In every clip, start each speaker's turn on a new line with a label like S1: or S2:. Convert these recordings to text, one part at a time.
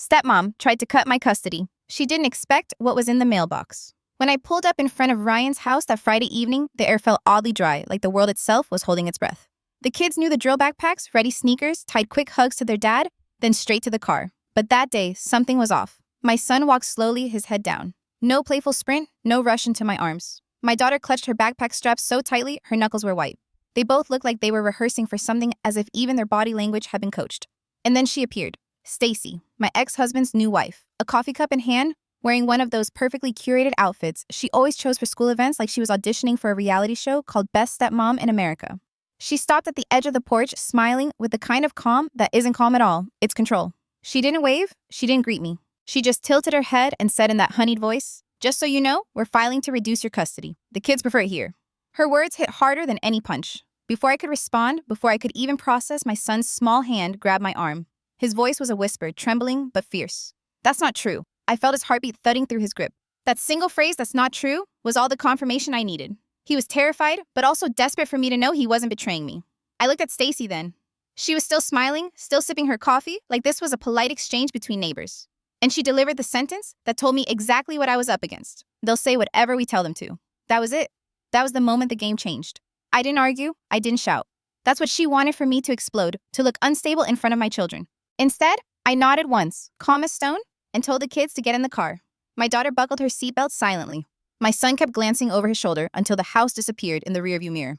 S1: Stepmom tried to cut my custody. She didn't expect what was in the mailbox. When I pulled up in front of Ryan's house that Friday evening, the air felt oddly dry, like the world itself was holding its breath. The kids knew the drill backpacks, ready sneakers, tied quick hugs to their dad, then straight to the car. But that day, something was off. My son walked slowly, his head down. No playful sprint, no rush into my arms. My daughter clutched her backpack straps so tightly, her knuckles were white. They both looked like they were rehearsing for something, as if even their body language had been coached. And then she appeared. Stacy, my ex-husband's new wife, a coffee cup in hand, wearing one of those perfectly curated outfits she always chose for school events, like she was auditioning for a reality show called Best Stepmom in America. She stopped at the edge of the porch, smiling with the kind of calm that isn't calm at all. It's control. She didn't wave. She didn't greet me. She just tilted her head and said in that honeyed voice, "Just so you know, we're filing to reduce your custody. The kids prefer it here." Her words hit harder than any punch. Before I could respond, before I could even process, my son's small hand grabbed my arm. His voice was a whisper, trembling but fierce. "That's not true." I felt his heartbeat thudding through his grip. That single phrase, "that's not true," was all the confirmation I needed. He was terrified, but also desperate for me to know he wasn't betraying me. I looked at Stacy then. She was still smiling, still sipping her coffee, like this was a polite exchange between neighbors. And she delivered the sentence that told me exactly what I was up against. They'll say whatever we tell them to. That was it. That was the moment the game changed. I didn't argue. I didn't shout. That's what she wanted for me to explode, to look unstable in front of my children. Instead, I nodded once, calm as stone, and told the kids to get in the car. My daughter buckled her seatbelt silently. My son kept glancing over his shoulder until the house disappeared in the rearview mirror.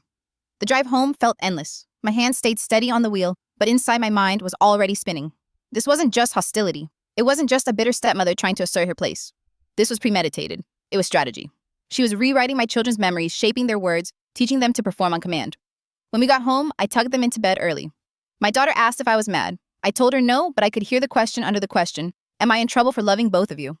S1: The drive home felt endless. My hand stayed steady on the wheel, but inside my mind was already spinning. This wasn't just hostility. It wasn't just a bitter stepmother trying to assert her place. This was premeditated. It was strategy. She was rewriting my children's memories, shaping their words, teaching them to perform on command. When we got home, I tugged them into bed early. My daughter asked if I was mad. I told her no, but I could hear the question under the question, "Am I in trouble for loving both of you?"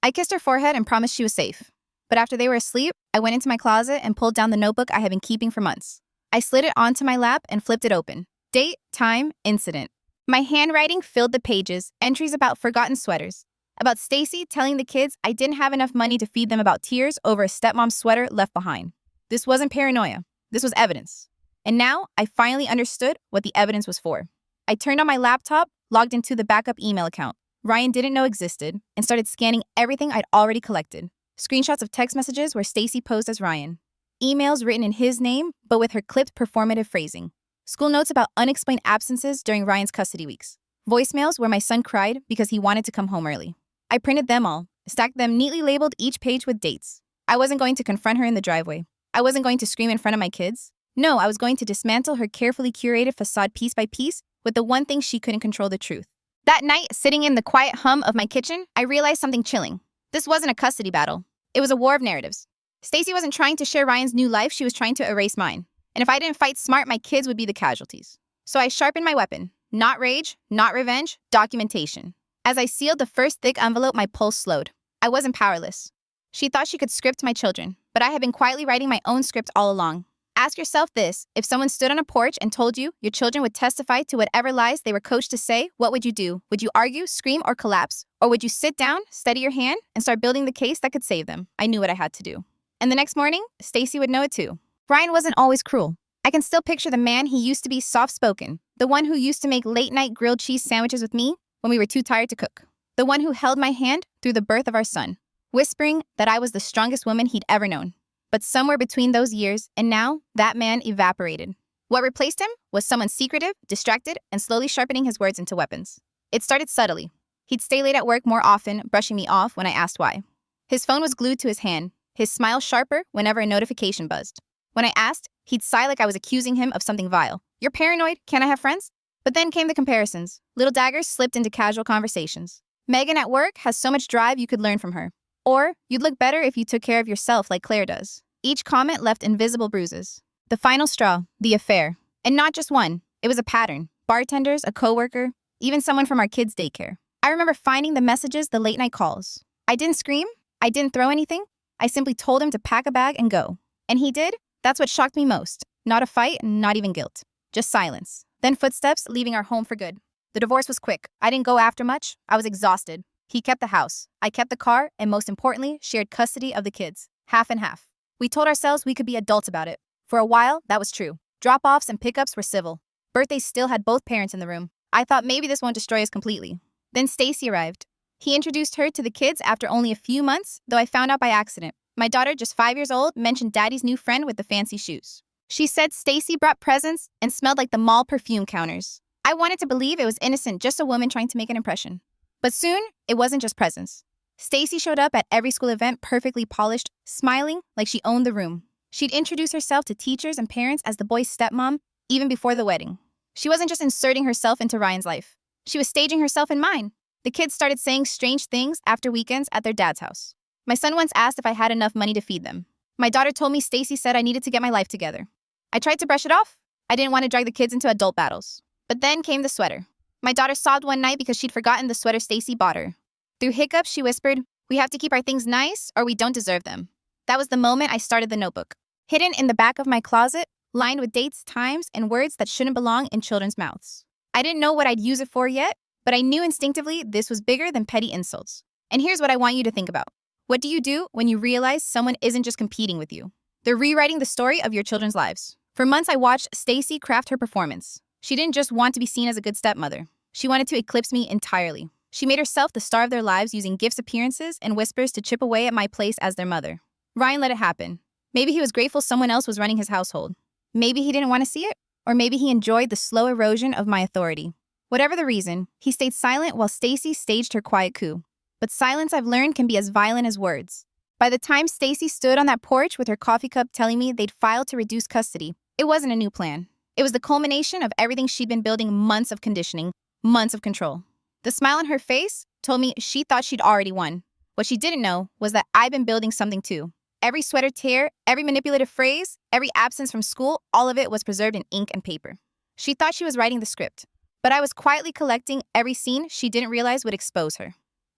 S1: I kissed her forehead and promised she was safe. But after they were asleep, I went into my closet and pulled down the notebook I had been keeping for months. I slid it onto my lap and flipped it open. Date, time, incident. My handwriting filled the pages, entries about forgotten sweaters, about Stacy telling the kids I didn't have enough money to feed them, about tears over a stepmom's sweater left behind. This wasn't paranoia. This was evidence. And now I finally understood what the evidence was for. I turned on my laptop, logged into the backup email account Ryan didn't know existed, and started scanning everything I'd already collected. Screenshots of text messages where Stacy posed as Ryan. Emails written in his name, but with her clipped performative phrasing. School notes about unexplained absences during Ryan's custody weeks. Voicemails where my son cried because he wanted to come home early. I printed them all, stacked them neatly labeled, each page with dates. I wasn't going to confront her in the driveway. I wasn't going to scream in front of my kids. No, I was going to dismantle her carefully curated facade piece by piece with the one thing she couldn't control: the truth. That night, sitting in the quiet hum of my kitchen, I realized something chilling. This wasn't a custody battle. It was a war of narratives. Stacy wasn't trying to share Ryan's new life, she was trying to erase mine. And if I didn't fight smart, my kids would be the casualties. So I sharpened my weapon. Not rage, not revenge, documentation. As I sealed the first thick envelope, my pulse slowed. I wasn't powerless. She thought she could script my children, but I had been quietly writing my own script all along. Ask yourself this: if someone stood on a porch and told you your children would testify to whatever lies they were coached to say, what would you do? Would you argue, scream, or collapse? Or would you sit down, steady your hand, and start building the case that could save them? I knew what I had to do. And the next morning, Stacy would know it too. Ryan wasn't always cruel. I can still picture the man he used to be: soft-spoken, the one who used to make late-night grilled cheese sandwiches with me when we were too tired to cook, the one who held my hand through the birth of our son, whispering that I was the strongest woman he'd ever known. But somewhere between those years and now, that man evaporated. What replaced him was someone secretive, distracted, and slowly sharpening his words into weapons. It started subtly. He'd stay late at work more often, brushing me off when I asked why. His phone was glued to his hand, his smile sharper whenever a notification buzzed. When I asked, he'd sigh like I was accusing him of something vile. "You're paranoid, can't I have friends?" But then came the comparisons. Little daggers slipped into casual conversations. "Megan at work has so much drive, you could learn from her." Or, "You'd look better if you took care of yourself like Claire does." Each comment left invisible bruises. The final straw, the affair. And not just one, it was a pattern. Bartenders, a coworker, even someone from our kids' daycare. I remember finding the messages, the late-night calls. I didn't scream. I didn't throw anything. I simply told him to pack a bag and go. And he did. That's what shocked me most. Not a fight, not even guilt. Just silence. Then footsteps leaving our home for good. The divorce was quick. I didn't go after much. I was exhausted. He kept the house. I kept the car, and most importantly, shared custody of the kids. Half and half. We told ourselves we could be adults about it. For a while, that was true. Drop-offs and pickups were civil. Birthdays still had both parents in the room. I thought maybe this won't destroy us completely. Then Stacy arrived. He introduced her to the kids after only a few months, though I found out by accident. My daughter, just 5 years old, mentioned Daddy's new friend with the fancy shoes. She said Stacy brought presents and smelled like the mall perfume counters. I wanted to believe it was innocent, just a woman trying to make an impression. But soon, it wasn't just presents. Stacy showed up at every school event perfectly polished, smiling like she owned the room. She'd introduce herself to teachers and parents as the boy's stepmom, even before the wedding. She wasn't just inserting herself into Ryan's life. She was staging herself in mine. The kids started saying strange things after weekends at their dad's house. My son once asked if I had enough money to feed them. My daughter told me Stacy said I needed to get my life together. I tried to brush it off. I didn't want to drag the kids into adult battles. But then came the sweater. My daughter sobbed one night because she'd forgotten the sweater Stacy bought her. Through hiccups, she whispered, "We have to keep our things nice or we don't deserve them." That was the moment I started the notebook. Hidden in the back of my closet, lined with dates, times, and words that shouldn't belong in children's mouths. I didn't know what I'd use it for yet, but I knew instinctively this was bigger than petty insults. And here's what I want you to think about. What do you do when you realize someone isn't just competing with you? They're rewriting the story of your children's lives. For months, I watched Stacy craft her performance. She didn't just want to be seen as a good stepmother. She wanted to eclipse me entirely. She made herself the star of their lives using gifts, appearances, and whispers to chip away at my place as their mother. Ryan let it happen. Maybe he was grateful someone else was running his household. Maybe he didn't want to see it, or maybe he enjoyed the slow erosion of my authority. Whatever the reason, he stayed silent while Stacy staged her quiet coup. But silence, I've learned, can be as violent as words. By the time Stacy stood on that porch with her coffee cup telling me they'd filed to reduce custody, it wasn't a new plan. It was the culmination of everything she'd been building, months of conditioning, months of control. The smile on her face told me she thought she'd already won. What she didn't know was that I'd been building something too. Every sweater tear, every manipulative phrase, every absence from school, all of it was preserved in ink and paper. She thought she was writing the script, but I was quietly collecting every scene she didn't realize would expose her.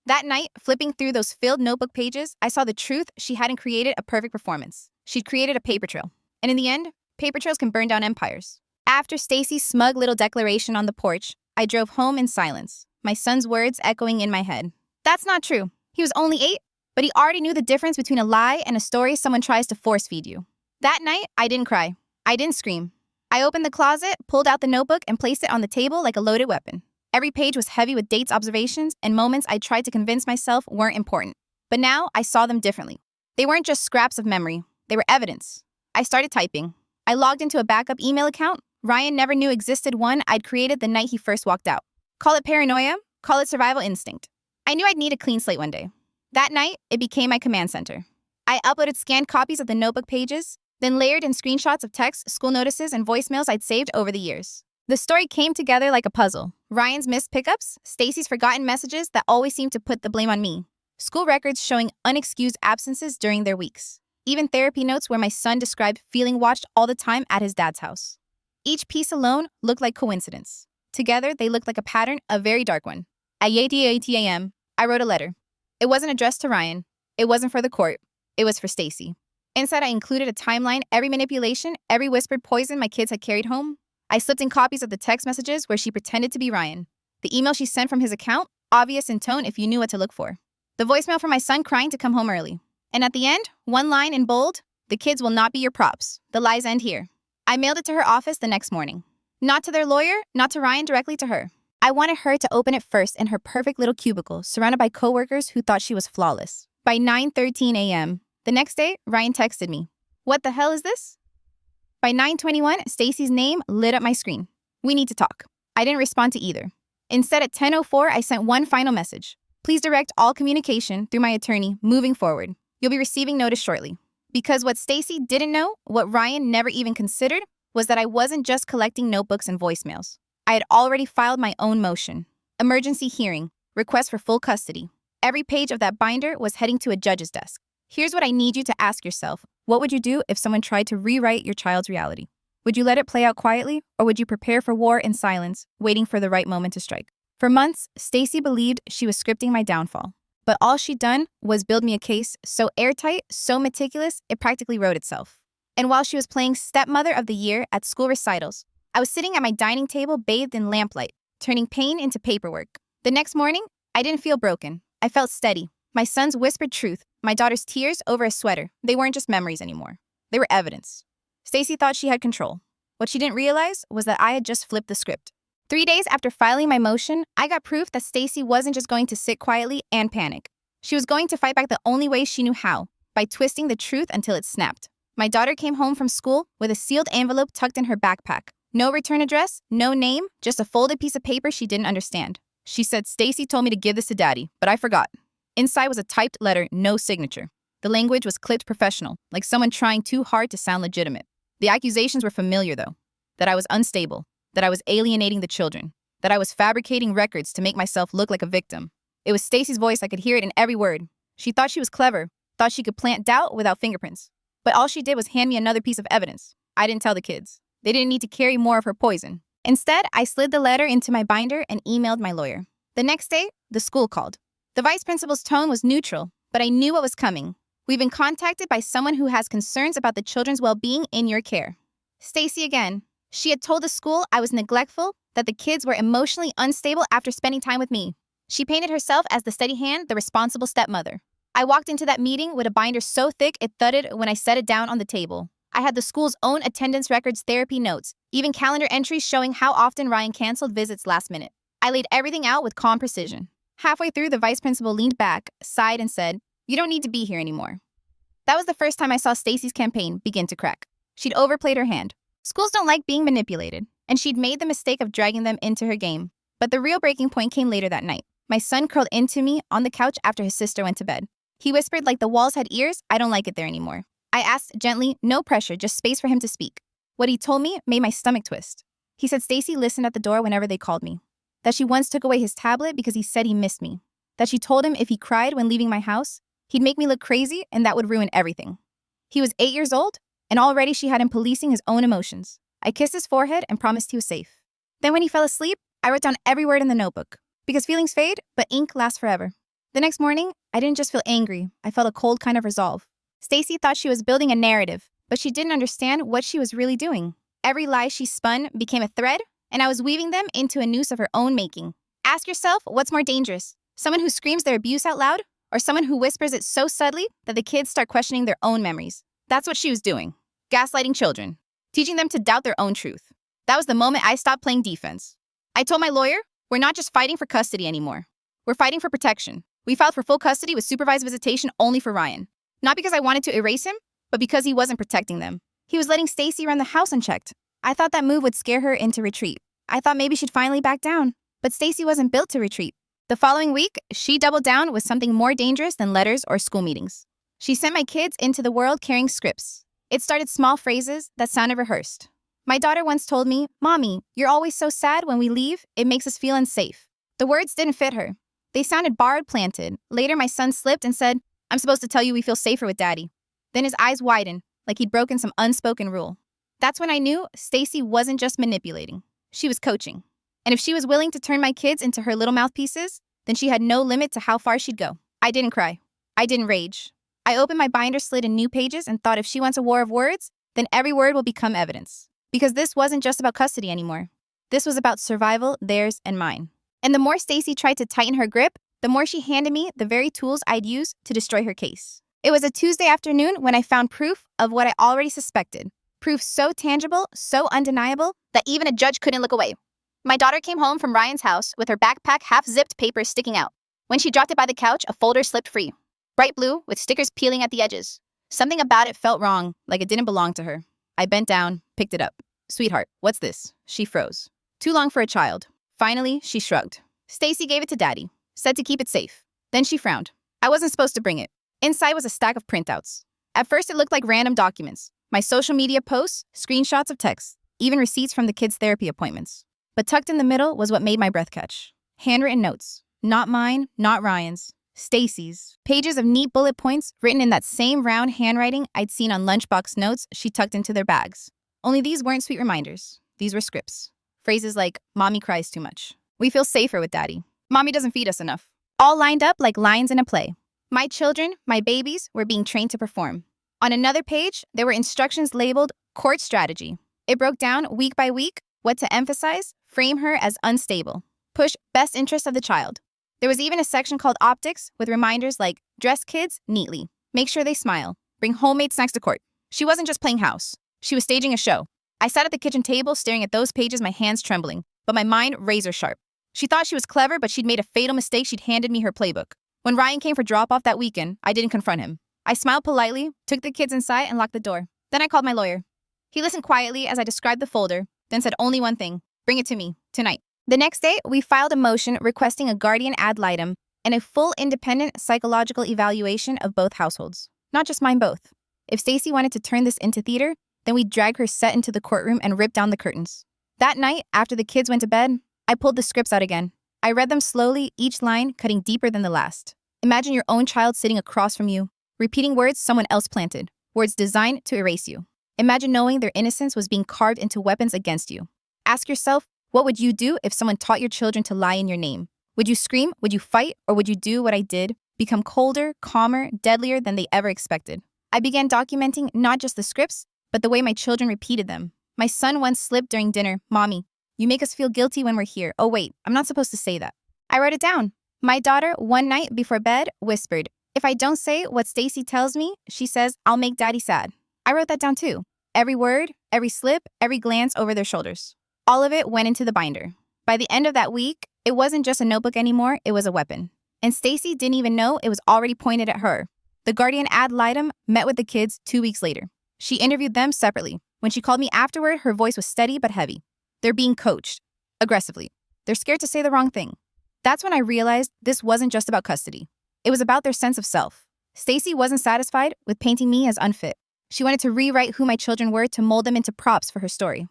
S1: That night, flipping through those filled notebook pages, I saw the truth. She hadn't created a perfect performance. She'd created a paper trail. And in the end, paper trails can burn down empires. After Stacy's smug little declaration on the porch, I drove home in silence, my son's words echoing in my head. That's not true. He was only 8, but he already knew the difference between a lie and a story someone tries to force feed you. That night, I didn't cry. I didn't scream. I opened the closet, pulled out the notebook, and placed it on the table like a loaded weapon. Every page was heavy with dates, observations, and moments I tried to convince myself weren't important. But now I saw them differently. They weren't just scraps of memory. They were evidence. I started typing. I logged into a backup email account Ryan never knew existed, one I'd created the night he first walked out. Call it paranoia, call it survival instinct. I knew I'd need a clean slate one day. That night, it became my command center. I uploaded scanned copies of the notebook pages, then layered in screenshots of texts, school notices, and voicemails I'd saved over the years. The story came together like a puzzle. Ryan's missed pickups, Stacy's forgotten messages that always seemed to put the blame on me, school records showing unexcused absences during their weeks, even therapy notes where my son described feeling watched all the time at his dad's house. Each piece alone looked like coincidence. Together, they looked like a pattern, a very dark one. At 8 a.m., I wrote a letter. It wasn't addressed to Ryan. It wasn't for the court. It was for Stacy. Inside, I included a timeline, every manipulation, every whispered poison my kids had carried home. I slipped in copies of the text messages where she pretended to be Ryan. The email she sent from his account, obvious in tone if you knew what to look for. The voicemail from my son crying to come home early. And at the end, one line in bold, "The kids will not be your props. The lies end here." I mailed it to her office the next morning. Not to their lawyer, not to Ryan, directly to her. I wanted her to open it first in her perfect little cubicle, surrounded by coworkers who thought she was flawless. By 9:13 a.m., the next day, Ryan texted me, "What the hell is this?" By 9:21, Stacy's name lit up my screen. "We need to talk." I didn't respond to either. Instead, at 10:04, I sent one final message. "Please direct all communication through my attorney moving forward. You'll be receiving notice shortly." Because what Stacy didn't know, what Ryan never even considered, was that I wasn't just collecting notebooks and voicemails. I had already filed my own motion. Emergency hearing, request for full custody. Every page of that binder was heading to a judge's desk. Here's what I need you to ask yourself. What would you do if someone tried to rewrite your child's reality? Would you let it play out quietly, or would you prepare for war in silence, waiting for the right moment to strike? For months, Stacy believed she was scripting my downfall. But all she'd done was build me a case so airtight, so meticulous, it practically wrote itself. And while she was playing Stepmother of the Year at school recitals, I was sitting at my dining table bathed in lamplight, turning pain into paperwork. The next morning, I didn't feel broken. I felt steady. My son's whispered truth, my daughter's tears over a sweater, they weren't just memories anymore. They were evidence. Stacy thought she had control. What she didn't realize was that I had just flipped the script. 3 days after filing my motion, I got proof that Stacy wasn't just going to sit quietly and panic. She was going to fight back the only way she knew how, by twisting the truth until it snapped. My daughter came home from school with a sealed envelope tucked in her backpack. No return address, no name, just a folded piece of paper she didn't understand. She said, "Stacy told me to give this to Daddy, but I forgot." Inside was a typed letter, no signature. The language was clipped professional, like someone trying too hard to sound legitimate. The accusations were familiar, though. That I was unstable, that I was alienating the children, that I was fabricating records to make myself look like a victim. It was Stacy's voice. I could hear it in every word. She thought she was clever, thought she could plant doubt without fingerprints. But all she did was hand me another piece of evidence. I didn't tell the kids. They didn't need to carry more of her poison. Instead, I slid the letter into my binder and emailed my lawyer. The next day, the school called. The vice principal's tone was neutral, but I knew what was coming. "We've been contacted by someone who has concerns about the children's well-being in your care." Stacy again. She had told the school I was neglectful, that the kids were emotionally unstable after spending time with me. She painted herself as the steady hand, the responsible stepmother. I walked into that meeting with a binder so thick it thudded when I set it down on the table. I had the school's own attendance records, therapy notes, even calendar entries showing how often Ryan canceled visits last minute. I laid everything out with calm precision. Halfway through, the vice principal leaned back, sighed, and said, "You don't need to be here anymore." That was the first time I saw Stacy's campaign begin to crack. She'd overplayed her hand. Schools don't like being manipulated, and she'd made the mistake of dragging them into her game. But the real breaking point came later that night. My son curled into me on the couch after his sister went to bed. He whispered like the walls had ears, "I don't like it there anymore." I asked gently, no pressure, just space for him to speak. What he told me made my stomach twist. He said Stacy listened at the door whenever they called me. That she once took away his tablet because he said he missed me. That she told him if he cried when leaving my house, he'd make me look crazy and that would ruin everything. He was 8 years old, and already she had him policing his own emotions. I kissed his forehead and promised he was safe. Then when he fell asleep, I wrote down every word in the notebook. Because feelings fade, but ink lasts forever. The next morning, I didn't just feel angry. I felt a cold kind of resolve. Stacy thought she was building a narrative, but she didn't understand what she was really doing. Every lie she spun became a thread, and I was weaving them into a noose of her own making. Ask yourself, what's more dangerous? Someone who screams their abuse out loud, or someone who whispers it so subtly that the kids start questioning their own memories? That's what she was doing. Gaslighting children. Teaching them to doubt their own truth. That was the moment I stopped playing defense. I told my lawyer, we're not just fighting for custody anymore. We're fighting for protection. We filed for full custody with supervised visitation only for Ryan. Not because I wanted to erase him, but because he wasn't protecting them. He was letting Stacy run the house unchecked. I thought that move would scare her into retreat. I thought maybe she'd finally back down. But Stacy wasn't built to retreat. The following week, she doubled down with something more dangerous than letters or school meetings. She sent my kids into the world carrying scripts. It started small phrases that sounded rehearsed. My daughter once told me, "Mommy, you're always so sad when we leave. It makes us feel unsafe." The words didn't fit her. They sounded borrowed, planted. Later, my son slipped and said, "I'm supposed to tell you we feel safer with Daddy." Then his eyes widened, like he'd broken some unspoken rule. That's when I knew Stacy wasn't just manipulating. She was coaching. And if she was willing to turn my kids into her little mouthpieces, then she had no limit to how far she'd go. I didn't cry. I didn't rage. I opened my binder, slid in new pages, and thought if she wants a war of words, then every word will become evidence. Because this wasn't just about custody anymore. This was about survival, theirs and mine. And the more Stacy tried to tighten her grip, the more she handed me the very tools I'd use to destroy her case. It was a Tuesday afternoon when I found proof of what I already suspected. Proof so tangible, so undeniable, that even a judge couldn't look away. My daughter came home from Ryan's house with her backpack half-zipped, papers sticking out. When she dropped it by the couch, a folder slipped free. Bright blue, with stickers peeling at the edges. Something about it felt wrong, like it didn't belong to her. I bent down, picked it up. "Sweetheart, what's this?" She froze. Too long for a child. Finally, she shrugged. "Stacy gave it to Daddy. Said to keep it safe." Then she frowned. I wasn't supposed to bring it. Inside was a stack of printouts. At first, it looked like random documents. My social media posts, screenshots of texts, even receipts from the kids' therapy appointments. But tucked in the middle was what made my breath catch. Handwritten notes. Not mine, not Ryan's. Stacy's. Pages of neat bullet points written in that same round handwriting I'd seen on lunchbox notes she tucked into their bags. Only these weren't sweet reminders. These were scripts. Phrases like, "Mommy cries too much. We feel safer with Daddy. Mommy doesn't feed us enough." All lined up like lines in a play. My children, my babies, were being trained to perform. On another page, there were instructions labeled court strategy. It broke down week by week what to emphasize, frame her as unstable, push best interest of the child. There was even a section called optics with reminders like dress kids neatly, make sure they smile, bring homemade snacks to court. She wasn't just playing house. She was staging a show. I sat at the kitchen table staring at those pages, my hands trembling. but my mind razor sharp. She thought she was clever, but she'd made a fatal mistake. She'd handed me her playbook. When Ryan came for drop-off that weekend, I didn't confront him. I smiled politely, took the kids inside, and locked the door. Then I called my lawyer. He listened quietly as I described the folder, then said only one thing: bring it to me, tonight. The next day, we filed a motion requesting a guardian ad litem and a full independent psychological evaluation of both households. Not just mine, both. If Stacy wanted to turn this into theater, then we'd drag her set into the courtroom and rip down the curtains. That night, after the kids went to bed, I pulled the scripts out again. I read them slowly, each line cutting deeper than the last. Imagine your own child sitting across from you, repeating words someone else planted, words designed to erase you. Imagine knowing their innocence was being carved into weapons against you. Ask yourself, what would you do if someone taught your children to lie in your name? Would you scream? Would you fight? Or would you do what I did, become colder, calmer, deadlier than they ever expected? I began documenting not just the scripts, but the way my children repeated them. My son once slipped during dinner, "Mommy, you make us feel guilty when we're here. Oh wait, I'm not supposed to say that." I wrote it down. My daughter, one night before bed, whispered, "If I don't say what Stacy tells me, she says, I'll make Daddy sad." I wrote that down too. Every word, every slip, every glance over their shoulders. All of it went into the binder. By the end of that week, it wasn't just a notebook anymore, it was a weapon. And Stacy didn't even know it was already pointed at her. The guardian ad litem met with the kids 2 weeks later. She interviewed them separately. When she called me afterward, her voice was steady but heavy. They're being coached, aggressively. They're scared to say the wrong thing. That's when I realized this wasn't just about custody. It was about their sense of self. Stacy wasn't satisfied with painting me as unfit. She wanted to rewrite who my children were to mold them into props for her story.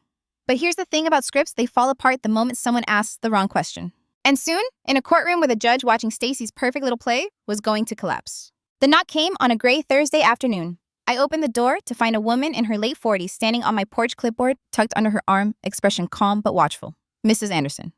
S1: But here's the thing about scripts, they fall apart the moment someone asks the wrong question. And soon, in a courtroom with a judge watching Stacy's perfect little play was going to collapse. The knock came on a gray Thursday afternoon. I opened the door to find a woman in her late 40s standing on my porch, clipboard tucked under her arm, expression calm but watchful. "Mrs. Anderson,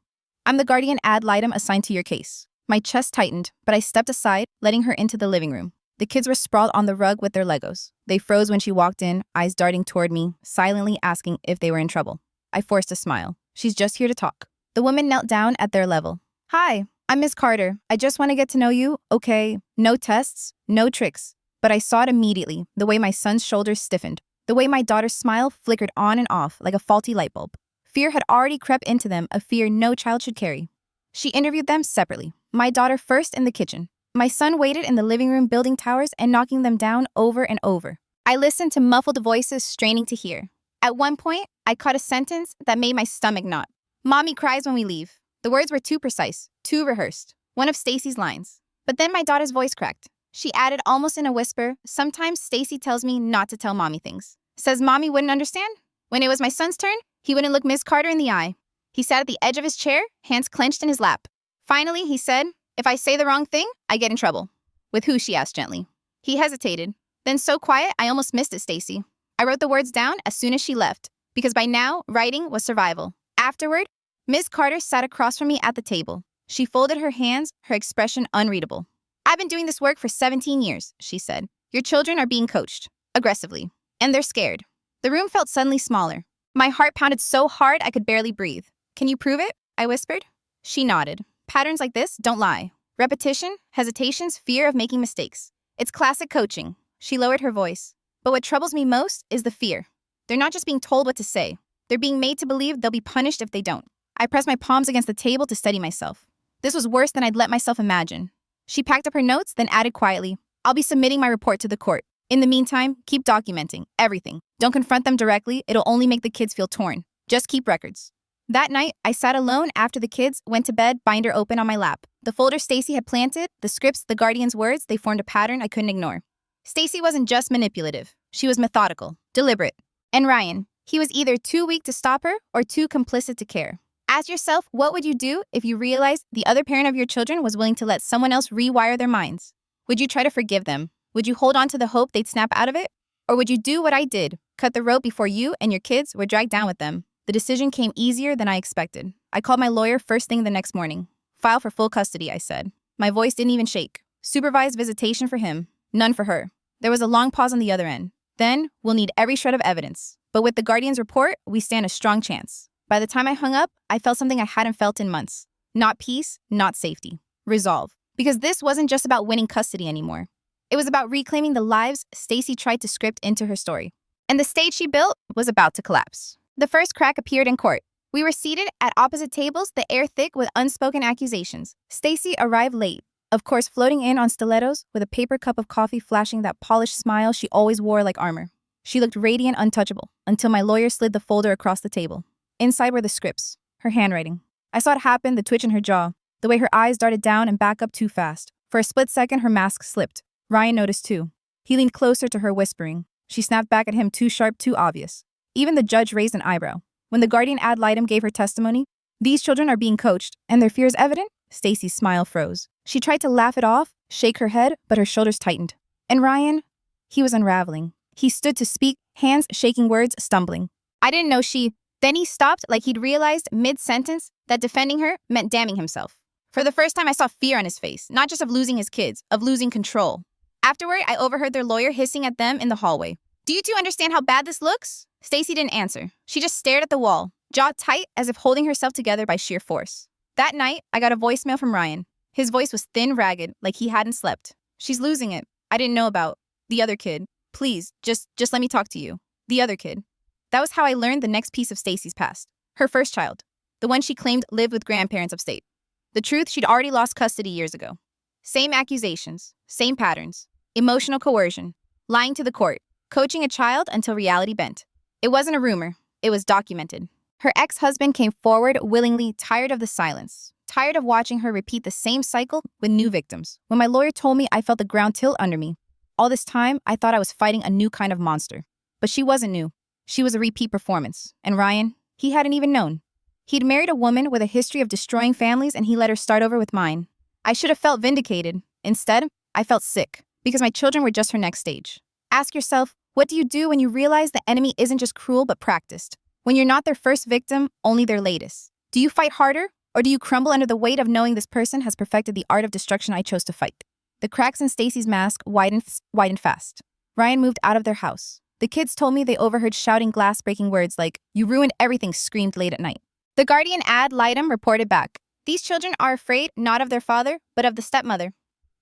S1: I'm the guardian ad litem assigned to your case." My chest tightened, but I stepped aside, letting her into the living room. The kids were sprawled on the rug with their Legos. They froze when she walked in, eyes darting toward me, silently asking if they were in trouble. I forced a smile. "She's just here to talk." The woman knelt down at their level. "Hi, I'm Miss Carter. I just want to get to know you, okay? No tests, no tricks." But I saw it immediately, the way my son's shoulders stiffened, the way my daughter's smile flickered on and off like a faulty light bulb. Fear had already crept into them, a fear no child should carry. She interviewed them separately. My daughter first in the kitchen. My son waited in the living room building towers and knocking them down over and over. I listened to muffled voices straining to hear. At one point, I caught a sentence that made my stomach knot. "Mommy cries when we leave." The words were too precise, too rehearsed. One of Stacy's lines. But then my daughter's voice cracked. She added almost in a whisper, "Sometimes Stacy tells me not to tell Mommy things. Says Mommy wouldn't understand." When it was my son's turn, he wouldn't look Miss Carter in the eye. He sat at the edge of his chair, hands clenched in his lap. Finally, he said, "If I say the wrong thing, I get in trouble." "With who?" she asked gently. He hesitated. Then so quiet, I almost missed it, Stacy. I wrote the words down as soon as she left, because by now, writing was survival. Afterward, Miss Carter sat across from me at the table. She folded her hands, her expression unreadable. "I've been doing this work for 17 years, she said. "Your children are being coached, aggressively, and they're scared." The room felt suddenly smaller. My heart pounded so hard I could barely breathe. "Can you prove it?" I whispered. She nodded. "Patterns like this don't lie. Repetition, hesitations, fear of making mistakes. It's classic coaching." She lowered her voice. "But what troubles me most is the fear. They're not just being told what to say. They're being made to believe they'll be punished if they don't." I pressed my palms against the table to steady myself. This was worse than I'd let myself imagine. She packed up her notes, then added quietly, "I'll be submitting my report to the court. In the meantime, keep documenting everything. Don't confront them directly. It'll only make the kids feel torn. Just keep records." That night, I sat alone after the kids went to bed, binder open on my lap. The folder Stacy had planted, the scripts, the guardian's words, they formed a pattern I couldn't ignore. Stacy wasn't just manipulative. She was methodical, deliberate. And Ryan, he was either too weak to stop her or too complicit to care. Ask yourself, what would you do if you realized the other parent of your children was willing to let someone else rewire their minds? Would you try to forgive them? Would you hold on to the hope they'd snap out of it? Or would you do what I did, cut the rope before you and your kids were dragged down with them? The decision came easier than I expected. I called my lawyer first thing the next morning. "File for full custody," I said. My voice didn't even shake. "Supervised visitation for him, none for her." There was a long pause on the other end. "Then, we'll need every shred of evidence. But with the guardian's report, we stand a strong chance." By the time I hung up, I felt something I hadn't felt in months. Not peace, not safety. Resolve. Because this wasn't just about winning custody anymore. It was about reclaiming the lives Stacy tried to script into her story. And the stage she built was about to collapse. The first crack appeared in court. We were seated at opposite tables, the air thick with unspoken accusations. Stacy arrived late, of course floating in on stilettos with a paper cup of coffee flashing that polished smile she always wore like armor. She looked radiant, untouchable, until my lawyer slid the folder across the table. Inside were the scripts, her handwriting. I saw it happen, the twitch in her jaw, the way her eyes darted down and back up too fast. For a split second, her mask slipped. Ryan noticed too. He leaned closer to her, whispering. She snapped back at him, too sharp, too obvious. Even the judge raised an eyebrow. When the guardian ad litem gave her testimony, "These children are being coached, and their fear is evident," Stacy's smile froze. She tried to laugh it off, shake her head, but her shoulders tightened. And Ryan? He was unraveling. He stood to speak, hands shaking, words stumbling. "I didn't know she..." Then he stopped like he'd realized mid-sentence that defending her meant damning himself. For the first time, I saw fear on his face, not just of losing his kids, of losing control. Afterward, I overheard their lawyer hissing at them in the hallway. "Do you two understand how bad this looks?" Stacy didn't answer. She just stared at the wall, jaw tight as if holding herself together by sheer force. That night, I got a voicemail from Ryan. His voice was thin, ragged, like he hadn't slept. "She's losing it. I didn't know about the other kid. Please, just let me talk to you. The other kid." That was how I learned the next piece of Stacy's past. Her first child, the one she claimed lived with grandparents upstate. The truth, she'd already lost custody years ago. Same accusations, same patterns. Emotional coercion, lying to the court, coaching a child until reality bent. It wasn't a rumor. It was documented. Her ex-husband came forward willingly, tired of the silence, tired of watching her repeat the same cycle with new victims. When my lawyer told me, I felt the ground tilt under me. All this time, I thought I was fighting a new kind of monster. But she wasn't new. She was a repeat performance. And Ryan, he hadn't even known. He'd married a woman with a history of destroying families, and he let her start over with mine. I should have felt vindicated. Instead, I felt sick, because my children were just her next stage. Ask yourself, what do you do when you realize the enemy isn't just cruel but practiced? When you're not their first victim, only their latest. Do you fight harder, or do you crumble under the weight of knowing this person has perfected the art of destruction I chose to fight? The cracks in Stacy's mask widened fast. Ryan moved out of their house. The kids told me they overheard shouting, glass-breaking words like, "You ruined everything," screamed late at night. The guardian ad litem reported back. "These children are afraid not of their father, but of the stepmother."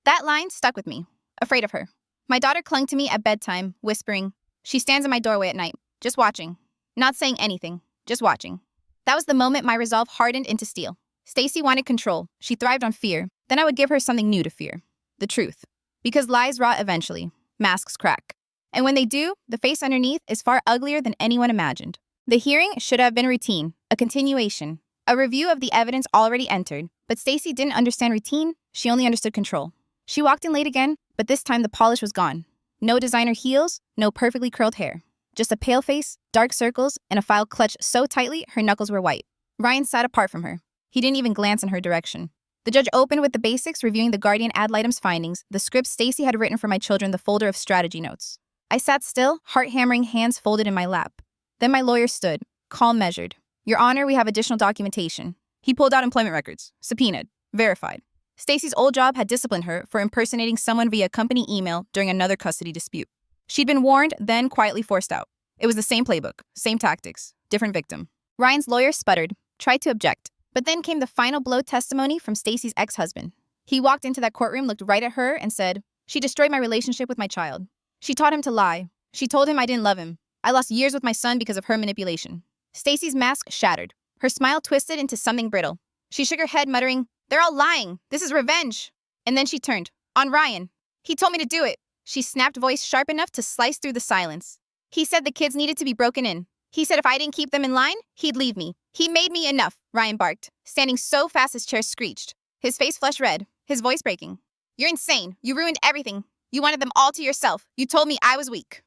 S1: That line stuck with me. Afraid of her. My daughter clung to me at bedtime, whispering. She stands in my doorway at night, just watching. Not saying anything, just watching. That was the moment my resolve hardened into steel. Stacy wanted control. She thrived on fear. Then I would give her something new to fear. The truth. Because lies rot eventually. Masks crack. And when they do, the face underneath is far uglier than anyone imagined. The hearing should have been routine, a continuation, a review of the evidence already entered. But Stacy didn't understand routine. She only understood control. She walked in late again, but this time the polish was gone. No designer heels, no perfectly curled hair. Just a pale face, dark circles, and a file clutched so tightly her knuckles were white. Ryan sat apart from her. He didn't even glance in her direction. The judge opened with the basics, reviewing the guardian ad litem's findings, the scripts Stacy had written for my children, the folder of strategy notes. I sat still, heart-hammering, hands folded in my lap. Then my lawyer stood, calm, measured. "Your Honor, we have additional documentation." He pulled out employment records, subpoenaed, verified. Stacy's old job had disciplined her for impersonating someone via company email during another custody dispute. She'd been warned, then quietly forced out. It was the same playbook, same tactics, different victim. Ryan's lawyer sputtered, tried to object, but then came the final blow testimony from Stacy's ex-husband. He walked into that courtroom, looked right at her, and said, "She destroyed my relationship with my child. She taught him to lie. She told him I didn't love him. I lost years with my son because of her manipulation." Stacy's mask shattered. Her smile twisted into something brittle. She shook her head, muttering, "They're all lying. This is revenge." And then she turned. "On Ryan. He told me to do it." She snapped, voice sharp enough to slice through the silence. "He said the kids needed to be broken in. He said if I didn't keep them in line, he'd leave me. He made me enough," Ryan barked, standing so fast his chair screeched. His face flushed red, his voice breaking. "You're insane. You ruined everything. You wanted them all to yourself. You told me I was weak."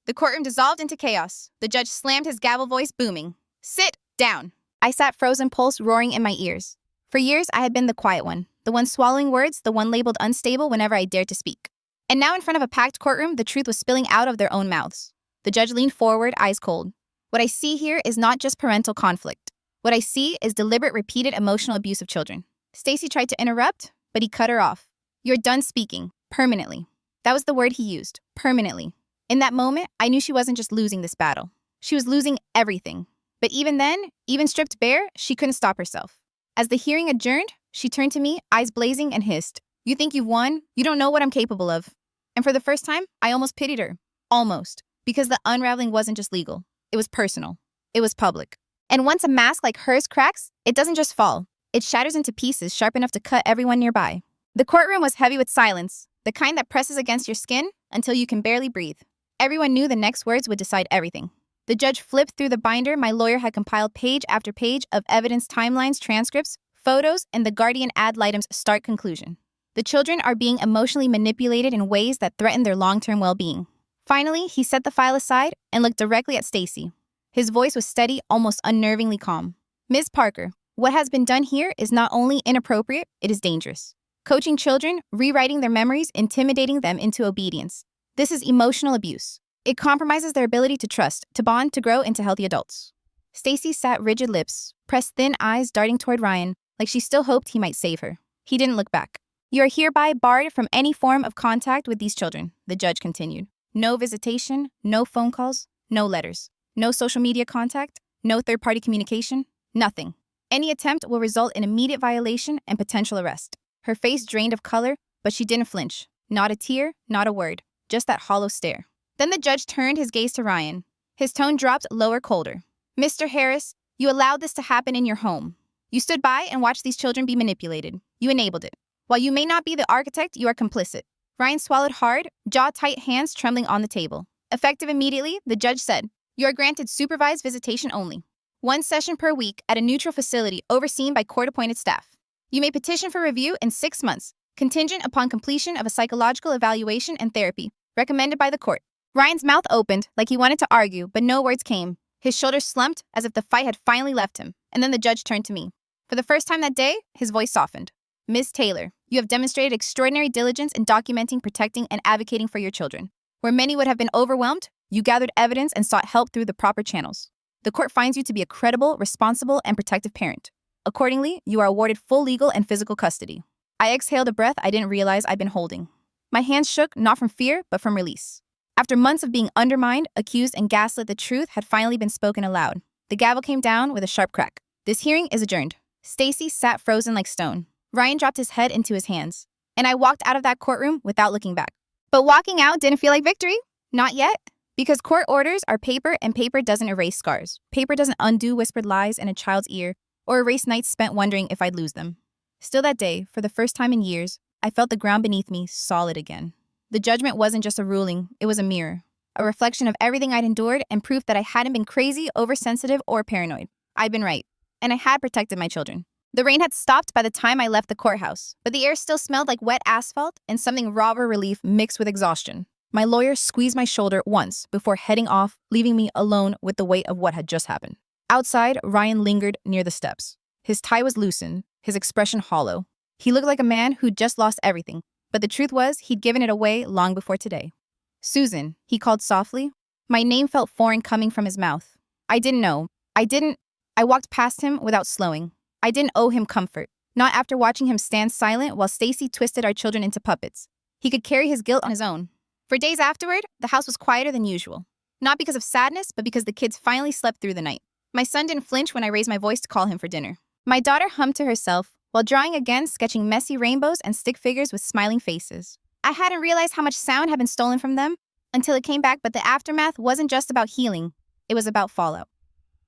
S1: The courtroom dissolved into chaos. The judge slammed his gavel, voice booming. "Sit down." I sat, frozen, pulse roaring in my ears. For years, I had been the quiet one, the one swallowing words, the one labeled unstable whenever I dared to speak. And now in front of a packed courtroom, the truth was spilling out of their own mouths. The judge leaned forward, eyes cold. "What I see here is not just parental conflict. What I see is deliberate, repeated emotional abuse of children." Stacy tried to interrupt, but he cut her off. "You're done speaking. Permanently." That was the word he used, permanently. In that moment, I knew she wasn't just losing this battle. She was losing everything. But even then, even stripped bare, she couldn't stop herself. As the hearing adjourned, she turned to me, eyes blazing, and hissed, "You think you've won? You don't know what I'm capable of." And for the first time, I almost pitied her. Almost. Because the unraveling wasn't just legal. It was personal. It was public. And once a mask like hers cracks, it doesn't just fall. It shatters into pieces sharp enough to cut everyone nearby. The courtroom was heavy with silence, the kind that presses against your skin until you can barely breathe. Everyone knew the next words would decide everything. The judge flipped through the binder my lawyer had compiled page after page of evidence timelines, transcripts, photos, and the Guardian ad litem's stark conclusion. The children are being emotionally manipulated in ways that threaten their long-term well-being. Finally, he set the file aside and looked directly at Stacy. His voice was steady, almost unnervingly calm. Ms. Parker, what has been done here is not only inappropriate, it is dangerous. Coaching children, rewriting their memories, intimidating them into obedience. This is emotional abuse. It compromises their ability to trust, to bond, to grow into healthy adults. Stacy sat rigid lips, pressed thin eyes darting toward Ryan, like she still hoped he might save her. He didn't look back. You are hereby barred from any form of contact with these children, the judge continued. No visitation, no phone calls, no letters, no social media contact, no third-party communication, nothing. Any attempt will result in immediate violation and potential arrest. Her face drained of color, but she didn't flinch. Not a tear, not a word, just that hollow stare. Then the judge turned his gaze to Ryan. His tone dropped lower, colder. Mr. Harris, you allowed this to happen in your home. You stood by and watched these children be manipulated. You enabled it. While you may not be the architect, you are complicit. Ryan swallowed hard, jaw-tight, hands trembling on the table. Effective immediately, the judge said, you are granted supervised visitation only. 1 session per week at a neutral facility overseen by court-appointed staff. You may petition for review in 6 months, contingent upon completion of a psychological evaluation and therapy, recommended by the court. Ryan's mouth opened like he wanted to argue, but no words came. His shoulders slumped as if the fight had finally left him, and then the judge turned to me. For the first time that day, his voice softened. Ms. Taylor, you have demonstrated extraordinary diligence in documenting, protecting, and advocating for your children. Where many would have been overwhelmed, you gathered evidence and sought help through the proper channels. The court finds you to be a credible, responsible, and protective parent. Accordingly, you are awarded full legal and physical custody. I exhaled a breath I didn't realize I'd been holding. My hands shook, not from fear, but from release. After months of being undermined, accused, and gaslit, the truth had finally been spoken aloud. The gavel came down with a sharp crack. This hearing is adjourned. Stacy sat frozen like stone. Ryan dropped his head into his hands, and I walked out of that courtroom without looking back. But walking out didn't feel like victory. Not yet. Because court orders are paper, and paper doesn't erase scars. Paper doesn't undo whispered lies in a child's ear or erase nights spent wondering if I'd lose them. Still that day, for the first time in years, I felt the ground beneath me solid again. The judgment wasn't just a ruling, it was a mirror. A reflection of everything I'd endured and proof that I hadn't been crazy, oversensitive, or paranoid. I'd been right. And I had protected my children. The rain had stopped by the time I left the courthouse, but the air still smelled like wet asphalt and something raw relief mixed with exhaustion. My lawyer squeezed my shoulder once before heading off, leaving me alone with the weight of what had just happened. Outside, Ryan lingered near the steps. His tie was loosened, his expression hollow. He looked like a man who'd just lost everything, but the truth was he'd given it away long before today. Susan, he called softly. My name felt foreign coming from his mouth. I didn't know. I walked past him without slowing. I didn't owe him comfort, not after watching him stand silent while Stacy twisted our children into puppets. He could carry his guilt on his own. For days afterward, the house was quieter than usual. Not because of sadness, but because the kids finally slept through the night. My son didn't flinch when I raised my voice to call him for dinner. My daughter hummed to herself, while drawing again, sketching messy rainbows and stick figures with smiling faces. I hadn't realized how much sound had been stolen from them until it came back, but the aftermath wasn't just about healing. It was about fallout.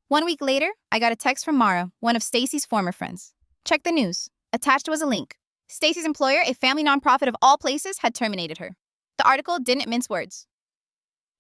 S1: 1 week later, I got a text from Mara, one of Stacy's former friends. Check the news. Attached was a link. Stacy's employer, a family nonprofit of all places, had terminated her. The article didn't mince words.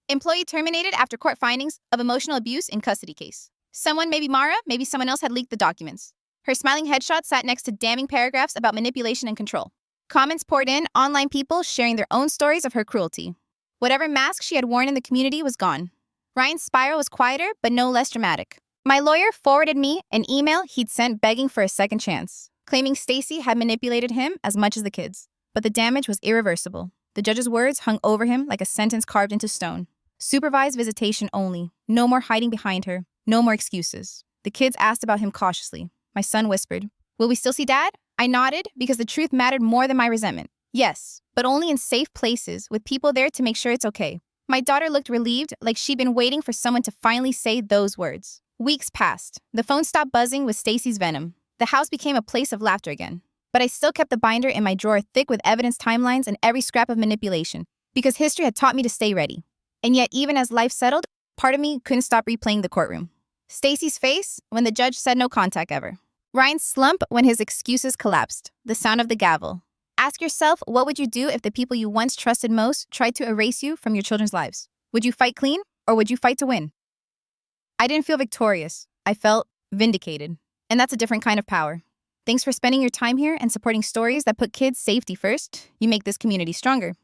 S1: Employee terminated after court findings of emotional abuse in custody case. Someone, maybe Mara, maybe someone else, had leaked the documents. Her smiling headshot sat next to damning paragraphs about manipulation and control. Comments poured in, online people sharing their own stories of her cruelty. Whatever mask she had worn in the community was gone. Ryan's spiral was quieter, but no less dramatic. My lawyer forwarded me an email he'd sent begging for a second chance, claiming Stacy had manipulated him as much as the kids. But the damage was irreversible. The judge's words hung over him like a sentence carved into stone. Supervised visitation only. No more hiding behind her. No more excuses. The kids asked about him cautiously. My son whispered, "Will we still see Dad?" I nodded because the truth mattered more than my resentment. Yes, but only in safe places with people there to make sure it's okay. My daughter looked relieved, like she'd been waiting for someone to finally say those words. Weeks passed. The phone stopped buzzing with Stacy's venom. The house became a place of laughter again. But I still kept the binder in my drawer thick with evidence timelines and every scrap of manipulation, because history had taught me to stay ready. And yet, even as life settled, part of me couldn't stop replaying the courtroom. Stacy's face when the judge said no contact ever. Ryan's slump when his excuses collapsed. The sound of the gavel. Ask yourself, what would you do if the people you once trusted most tried to erase you from your children's lives? Would you fight clean or would you fight to win? I didn't feel victorious. I felt vindicated. And that's a different kind of power. Thanks for spending your time here and supporting stories that put kids' safety first. You make this community stronger.